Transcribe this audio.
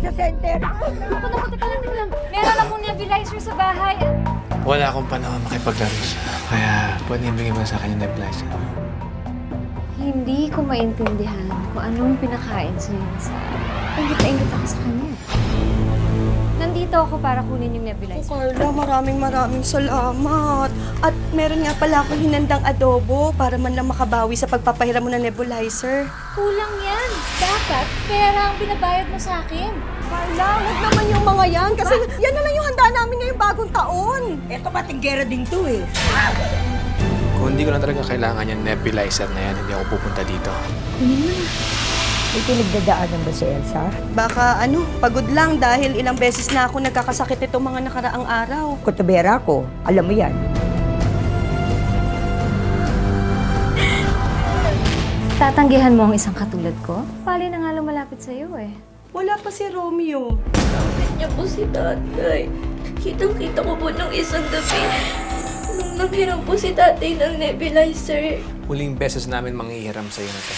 sa center. Naku, teka lang. Meron akong nebulizer sa bahay. Wala akong panahon makipaglaro siya. Kaya pwede ibigay mo sa akin yung nebulizer. Hindi ko maintindihan kung anong pinakain sa'yo ni Sarah. Ingit na ingit ako sa kanya. Nandito ako para kunin yung nebulizer. Carla, maraming salamat. At meron nga pala akong hinandang adobo para man lang makabawi sa pagpapahiram mo ng nebulizer. Kulang yan. Dapat pera ang binabayad mo sa akin. Carla, huwag naman yung mga yan kasi yan na lang yung handa namin ngayong bagong taon. Eto ba, tinggera din to eh. Kung hindi ko na talaga kailangan yung nebulizer na yan, hindi ako pupunta dito. Kunin mo na. May pinagdadaanan ba si Elsa? Baka pagod lang dahil ilang beses na ako nagkakasakit itong mga nakaraang araw. Kutubera ko, alam mo yan. Tatanggihan mo ang isang katulad ko? Pali na nga lumalapit sa'yo eh. Wala pa si Romeo. Bakit niya po si tatay? Kitang-kita ko po nung isang gabi. Nung nanghiram po si tatay ng nebulizer. Huling beses namin manghihiram sa'yo na to.